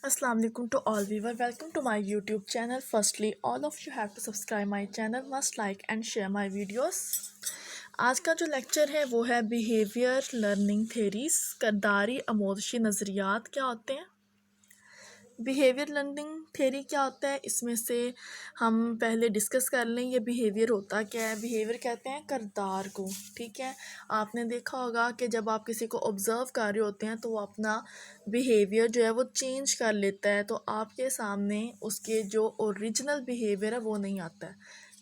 Assalamu alaikum to all viewers. Welcome to my YouTube channel. Firstly, all of you have to subscribe my channel, must like and share my videos. آج کا جو lecture ہے وہ ہے behaviour learning theories, کرداری آموزشی نظریات کیا ہوتے ہیں۔ بیہیویئر لرننگ تھیری کیا ہوتا ہے، اس میں سے ہم پہلے ڈسکس کر لیں یہ بیہیویئر ہوتا کیا ہے۔ بیہیویئر کہتے ہیں کردار کو، ٹھیک ہے۔ آپ نے دیکھا ہوگا کہ جب آپ کسی کو آبزرو کر رہے ہوتے ہیں تو وہ اپنا بیہیویئر جو ہے وہ چینج کر لیتا ہے، تو آپ کے سامنے اس کے جو اوریجنل بیہیویئر ہے وہ نہیں آتا ہے،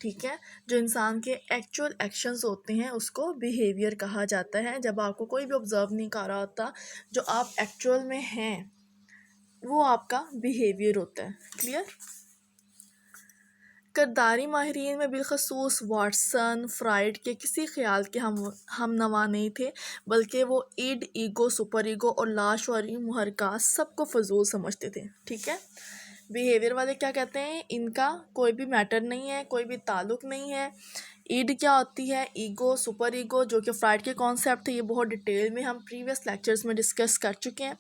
ٹھیک ہے۔ جو انسان کے ایکچوئل ایکشنز ہوتے ہیں اس کو بیہیویئر کہا جاتا ہے۔ جب آپ کو کوئی بھی آبزرو نہیں کر رہا ہوتا، جو آپ ایکچوئل میں ہیں وہ آپ کا بیہیویئر ہوتا ہے، کلیئر۔ کرداری ماہرین میں بالخصوص واٹسن، فرائڈ کے کسی خیال کے ہم نوا نہیں تھے، بلکہ وہ ایگو، سپر ایگو اور لاشعوری محرکات سب کو فضول سمجھتے تھے، ٹھیک ہے۔ بیہیویئر والے کیا کہتے ہیں، ان کا کوئی بھی میٹر نہیں ہے، کوئی بھی تعلق نہیں ہے۔ ایڈ کیا ہوتی ہے، ایگو، سپر ایگو، جو کہ فرائڈ کے کانسیپٹ ہے، یہ بہت ڈیٹیل میں ہم پریویس لیکچرز میں ڈسکس کر چکے ہیں،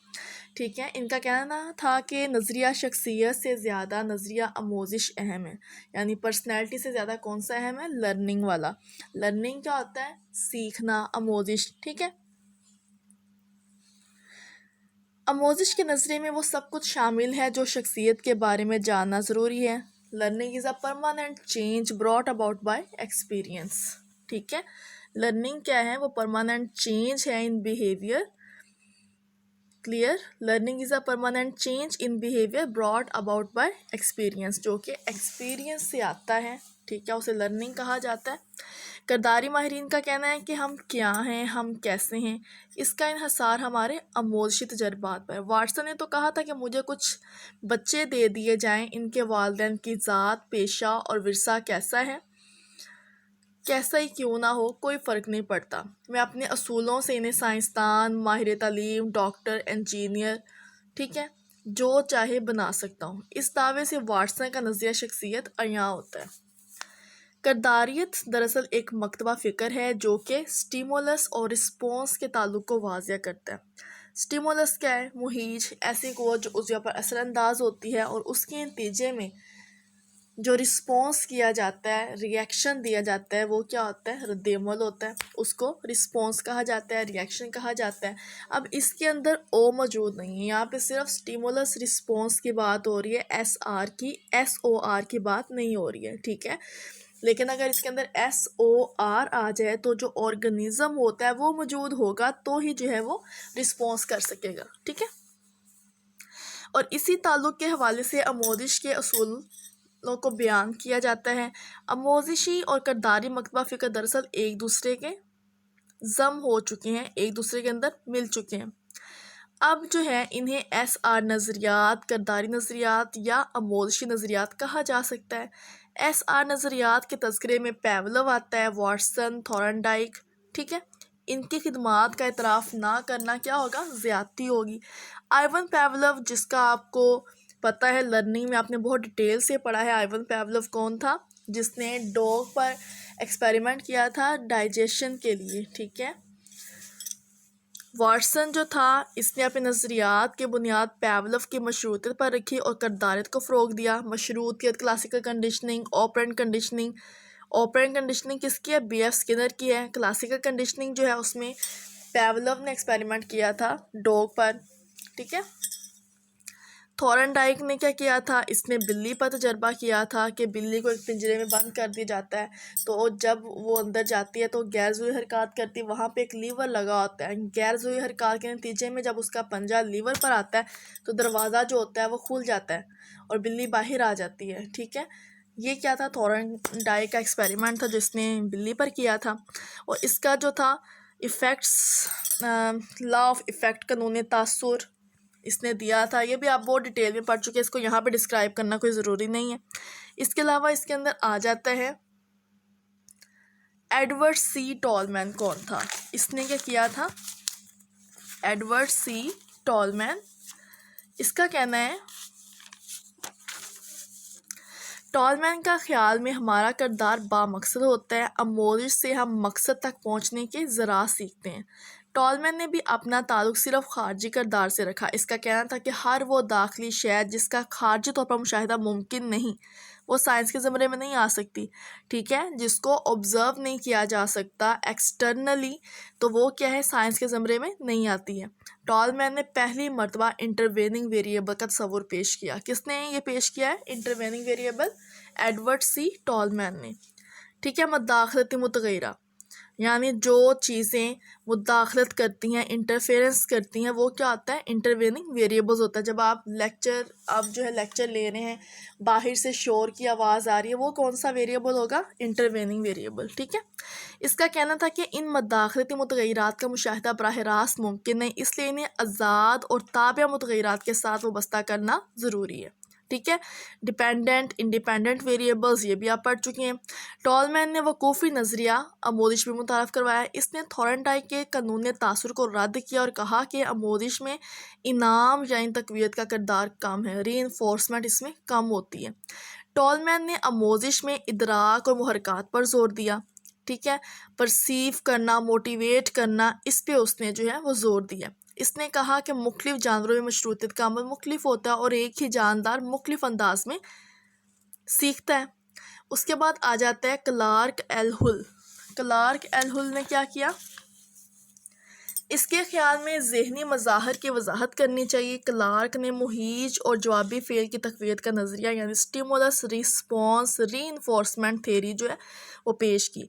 ٹھیک ہے۔ ان کا کہنا تھا کہ نظریہ شخصیت سے زیادہ نظریہ آموزش اہم ہے، یعنی پرسنالٹی سے زیادہ کون سا اہم ہے، لرننگ والا۔ لرننگ کیا ہوتا ہے، سیکھنا، آموزش، ٹھیک ہے۔ آموزش کے نظریے میں وہ سب کچھ شامل ہے جو شخصیت کے بارے میں جاننا ضروری ہے۔ Learning is a permanent change brought about by experience, ٹھیک ہے۔ لرننگ کیا ہے، وہ پرماننٹ چینج ہے in behaviour, clear. Learning is a permanent change in behaviour brought about by experience, جو کہ ایکسپیرئنس سے آتا ہے، ٹھیک ہے، اسے لرننگ کہا جاتا ہے۔ کرداری ماہرین کا کہنا ہے کہ ہم کیا ہیں، ہم کیسے ہیں، اس کا انحصار ہمارے آموزشی تجربات پر ہے۔ واٹسن نے تو کہا تھا کہ مجھے کچھ بچے دے دیے جائیں، ان کے والدین کی ذات، پیشہ اور ورثہ کیسا ہے، کیسا ہی کیوں نہ ہو، کوئی فرق نہیں پڑتا، میں اپنے اصولوں سے انہیں سائنسدان، ماہر تعلیم، ڈاکٹر، انجینئر، ٹھیک ہے، جو چاہے بنا سکتا ہوں۔ اس دعوے سے واٹسن کا نظریہ شخصیت عیاں ہوتا ہے۔ کرداریت دراصل ایک مکتبہ فکر ہے جو کہ سٹیمولس اور رسپونس کے تعلق کو واضح کرتا ہے۔ سٹیمولس کیا ہے، مہیج، ایسی قوت جو عضو پر اثر انداز ہوتی ہے، اور اس کے نتیجے میں جو رسپونس کیا جاتا ہے، ری ایکشن دیا جاتا ہے، وہ کیا ہوتا ہے، رد عمل ہوتا ہے، اس کو رسپونس کہا جاتا ہے، ری ایکشن کہا جاتا ہے۔ اب اس کے اندر او موجود نہیں ہے، یہاں پہ صرف سٹیمولس رسپونس کی بات ہو رہی ہے، ایس او آر کی بات نہیں ہو رہی ہے، ٹھیک ہے۔ لیکن اگر اس کے اندر ایس او آر آ جائے تو جو آرگنزم ہوتا ہے وہ موجود ہوگا تو ہی جو ہے وہ رسپونس کر سکے گا، ٹھیک ہے۔ اور اسی تعلق کے حوالے سے آموزش کے اصولوں کو بیان کیا جاتا ہے۔ آموزشی اور کرداری مکتبہ فکر دراصل ایک دوسرے کے ضم ہو چکے ہیں، ایک دوسرے کے اندر مل چکے ہیں۔ اب جو ہے انہیں ایس آر نظریات، کرداری نظریات یا آموزشی نظریات کہا جا سکتا ہے۔ ایس آر نظریات کے تذکرے میں پیولو آتا ہے، واٹسن، تھورنڈائک، ٹھیک ہے۔ ان کی خدمات کا اعتراف نہ کرنا کیا ہوگا، زیادتی ہوگی۔ آئیون پیولو، جس کا آپ کو پتہ ہے لرننگ میں آپ نے بہت ڈیٹیل سے پڑھا ہے، آئیون پیولو کون تھا، جس نے ڈوگ پر ایکسپیریمنٹ کیا تھا ڈائجیشن کے لیے، ٹھیک ہے۔ واٹسن جو تھا، اس نے اپنے نظریات کی بنیاد پیولو کی مشروطیت پر رکھی اور کرداریت کو فروغ دیا۔ مشروطیت، classical conditioning, operant conditioning. Operant conditioning کس کی ہے، بی ایف اسکنر کی ہے۔ کلاسیکل کنڈیشننگ جو ہے اس میں پیولو نے ایکسپیریمنٹ کیا تھا ڈوگ پر، ٹھیک ہے۔ تھورنڈائک نے کیا کیا تھا، اس نے بلی پر تجربہ کیا تھا کہ بلی کو ایک پنجرے میں بند کر دیا جاتا ہے، تو جب وہ اندر جاتی ہے تو غیر ضروری حرکات کرتی ہے، وہاں پہ ایک لیور لگا ہوتا ہے، غیر ضروری حرکات کے نتیجے میں جب اس کا پنجہ لیور پر آتا ہے تو دروازہ جو ہوتا ہے وہ کھل جاتا ہے اور بلی باہر آ جاتی ہے، ٹھیک ہے۔ یہ کیا تھا، تھورنڈائک کا ایکسپیریمنٹ تھا جس نے بلی پر کیا تھا، اور اس کا جو تھا ایفیکٹس، لا آف ایفیکٹ، قانون تاثر اس نے دیا تھا۔ یہ بھی آپ بہت ڈیٹیل میں پڑھ چکے ہیں، اس کو یہاں پہ ڈسکرائب کرنا کوئی ضروری نہیں ہے۔ اس کے علاوہ اس کے اندر آ جاتا ہے ایڈورڈ سی ٹالمین کون تھا، اس نے کیا کیا تھا، ایڈورڈ سی ٹالمین، اس کا کہنا ہے ٹالمین کا خیال میں ہمارا کردار بامقصد ہوتا ہے، آموزش سے ہم مقصد تک پہنچنے کے ذرائع سیکھتے ہیں۔ ٹالمین نے بھی اپنا تعلق صرف خارجی کردار سے رکھا. اس کا کہنا تھا کہ ہر وہ داخلی شے جس کا خارجی طور پر مشاہدہ ممکن نہیں وہ سائنس کے زمرے میں نہیں آ سکتی. ٹھیک ہے، جس کو آبزرو نہیں کیا جا سکتا ایکسٹرنلی تو وہ کیا ہے، سائنس کے زمرے میں نہیں آتی ہے. ٹالمین نے پہلی مرتبہ انٹرویننگ ویریبل کا تصور پیش کیا. کس نے یہ پیش کیا ہے انٹرویننگ ویریبل؟ ایڈورڈ سی ٹالمین نے. ٹھیک ہے، مداخلتی متغیرہ یعنی جو چیزیں مداخلت کرتی ہیں، انٹرفیئرنس کرتی ہیں، وہ کیا ہوتا ہے انٹرویننگ ویریبلز ہوتا ہے. جب آپ جو ہے لیکچر لے رہے ہیں، باہر سے شور کی آواز آ رہی ہے، وہ کون سا ویریبل ہوگا؟ Intervening variable. ٹھیک ہے، اس کا کہنا تھا کہ ان مداخلتی متغیرات کا مشاہدہ براہ راست ممکن نہیں، اس لیے انہیں آزاد اور تابع متغیرات کے ساتھ وابستہ کرنا ضروری ہے. ٹھیک ہے، ڈیپینڈنٹ انڈیپینڈنٹ ویریبلز یہ بھی آپ پڑھ چکے ہیں. ٹالمین نے وقوفی نظریہ آموزش بھی متعارف کروایا. اس نے تھورنڈائک کے قانون تاثر کو رد کیا اور کہا کہ آموزش میں انعام یعنی تقویت کا کردار کم ہے، ری انفورسمنٹ اس میں کم ہوتی ہے. ٹالمین نے آموزش میں ادراک اور محرکات پر زور دیا. ٹھیک ہے، پرسیو کرنا، موٹیویٹ کرنا، اس پہ اس نے جو ہے وہ زور دیا. اس نے کہا کہ مختلف جانوروں میں مشروطیت کا عمل مختلف ہوتا ہے اور ایک ہی جاندار مختلف انداز میں سیکھتا ہے. اس کے بعد آ جاتا ہے کلارک ایل ہل. کلارک ایل ہل نے کیا کیا؟ اس کے خیال میں ذہنی مظاہر کی وضاحت کرنی چاہیے. کلارک نے مہیج اور جوابی فعل کی تقویت کا نظریہ یعنی سٹیمولس ریسپانس ری انفورسمنٹ تھیوری جو ہے وہ پیش کی.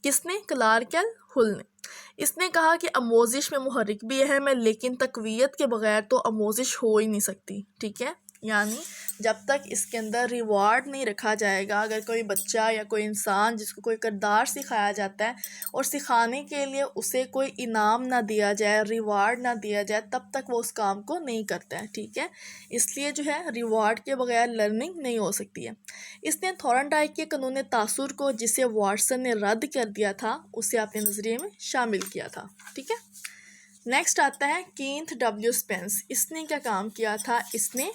کس نے؟ کلارک ایل ہل نے. اس نے کہا کہ آموزش میں محرک بھی اہم ہے، لیکن تقویت کے بغیر تو آموزش ہو ہی نہیں سکتی. ٹھیک ہے، یعنی جب تک اس کے اندر ریوارڈ نہیں رکھا جائے گا، اگر کوئی بچہ یا کوئی انسان جس کو کوئی کردار سکھایا جاتا ہے اور سکھانے کے لیے اسے کوئی انعام نہ دیا جائے، ریوارڈ نہ دیا جائے، تب تک وہ اس کام کو نہیں کرتا ہے. ٹھیک ہے، اس لیے جو ہے ریوارڈ کے بغیر لرننگ نہیں ہو سکتی ہے. اس نے تھورنڈائک کے قانون تاثر کو جسے واٹسن نے رد کر دیا تھا اسے اپنے نظریے میں شامل کیا تھا. ٹھیک ہے، نیکسٹ آتا ہے کینتھ ڈبلیو اسپینس. اس نے کیا کام کیا تھا؟ اس نے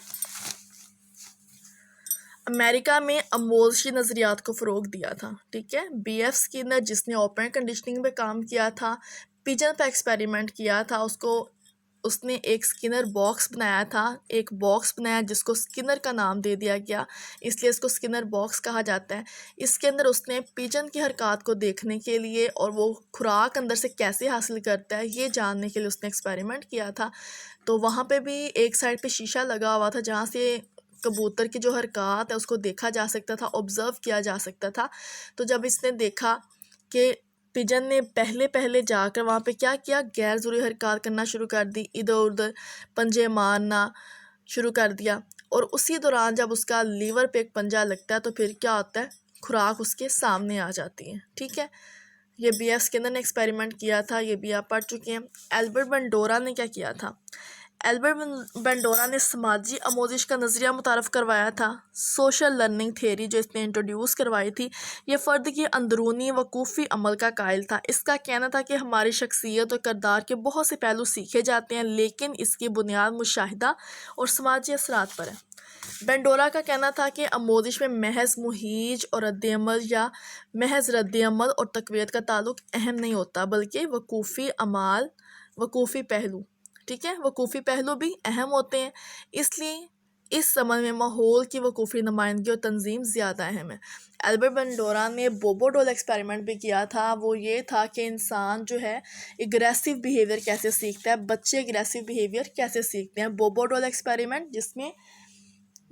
امریکہ میں آموزشی نظریات کو فروغ دیا تھا. ٹھیک ہے، بی ایف اسکینر جس نے اوپن کنڈیشننگ پہ کام کیا تھا، پیجن پہ ایکسپیریمنٹ کیا تھا، اس نے ایک اسکینر باکس بنایا تھا، ایک باکس بنایا جس کو اسکینر کا نام دے دیا گیا، اس لیے اس کو اسکینر باکس کہا جاتا ہے. اس کے اندر اس نے پیجن کی حرکات کو دیکھنے کے لیے اور وہ خوراک اندر سے کیسے حاصل کرتا ہے یہ جاننے کے لیے اس نے ایکسپیریمنٹ کیا تھا. تو وہاں پہ بھی ایک سائڈ پہ شیشہ لگا ہوا تھا جہاں سے کبوتر کی جو حرکات ہے اس کو دیکھا جا سکتا تھا، آبزرو کیا جا سکتا تھا. تو جب اس نے دیکھا کہ پیجن نے پہلے جا کر وہاں پہ کیا کیا، غیر ضروری حرکات کرنا شروع کر دی، ادھر ادھر پنجے مارنا شروع کر دیا، اور اسی دوران جب اس کا لیور پہ ایک پنجہ لگتا ہے تو پھر کیا ہوتا ہے، خوراک اس کے سامنے آ جاتی ہے. ٹھیک ہے، یہ بی ایف اسکینر نے ایکسپیریمنٹ کیا تھا، یہ بھی آپ پڑھ چکے ہیں. ایلبرٹ بنڈورا نے کیا کیا تھا؟ ایلبرٹ بنڈورا نے سماجی آموزش کا نظریہ متعارف کروایا تھا. سوشل لرننگ تھیوری جو اس نے انٹروڈیوس کروائی تھی، یہ فرد کی اندرونی وقوفی عمل کا قائل تھا. اس کا کہنا تھا کہ ہماری شخصیت اور کردار کے بہت سے پہلو سیکھے جاتے ہیں، لیکن اس کی بنیاد مشاہدہ اور سماجی اثرات پر ہے. بنڈورا کا کہنا تھا کہ آموزش میں محض مہیج اور رد عمل یا محض رد عمل اور تقویت کا تعلق اہم نہیں ہوتا، بلکہ وقوفی پہلو. ٹھیک ہے، وقوفی پہلو بھی اہم ہوتے ہیں، اس لیے اس عمل میں ماحول کی وقوفی نمائندگی اور تنظیم زیادہ اہم ہے. ایلبرٹ بنڈورا نے بوبو ڈول ایکسپیریمنٹ بھی کیا تھا. وہ یہ تھا کہ انسان جو ہے اگریسو بیہیویئر کیسے سیکھتا ہے، بچے اگریسو بیہیویئر کیسے سیکھتے ہیں. بوبو ڈول ایکسپیریمنٹ جس میں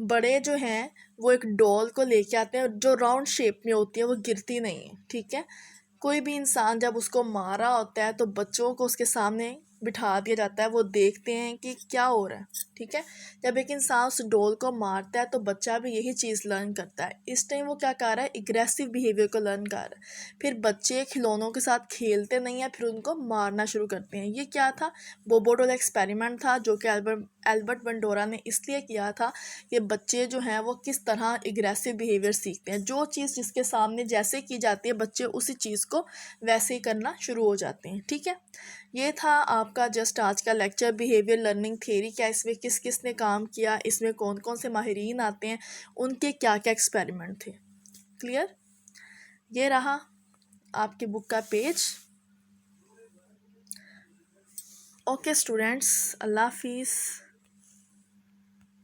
بڑے جو ہیں وہ ایک ڈول کو لے کے آتے ہیں جو راؤنڈ شیپ میں ہوتی ہے، وہ گرتی نہیں ہے. ٹھیک ہے، کوئی بھی انسان جب اس کو مارا ہوتا ہے تو بچوں کو اس کے سامنے بٹھا دیا جاتا ہے، وہ دیکھتے ہیں کہ کیا ہو رہا ہے. ٹھیک ہے، جب ایک انسان اس ڈول کو مارتا ہے تو بچہ بھی یہی چیز لرن کرتا ہے. اس ٹائم وہ کیا کر رہا ہے، اگریسو بیہیویئر کو لرن کر رہا ہے. پھر بچے کھلونوں کے ساتھ کھیلتے نہیں ہیں، پھر ان کو مارنا شروع کرتے ہیں. یہ کیا تھا؟ بوبو ڈول ایکسپیریمنٹ تھا جو کہ ایلبرٹ بنڈورا نے اس لیے کیا تھا کہ بچے جو ہیں وہ کس طرح اگریسو بیہیویئر سیکھتے ہیں. جو چیز جس کے سامنے جیسے کی جاتی ہے بچے اسی چیز کو ویسے ہی کرنا شروع ہو جاتے ہیں. ٹھیک ہے، یہ تھا آپ کا جسٹ آج کا لیکچر بیہیویئر لرننگ تھیوری. کیا اس میں کس کس نے کام کیا، اس میں کون کون سے ماہرین آتے ہیں، ان کے کیا کیا ایکسپیریمنٹ تھے. کلیئر؟ یہ رہا آپ کی بک کا پیج. اوکے اسٹوڈینٹس، اللہ حافظ.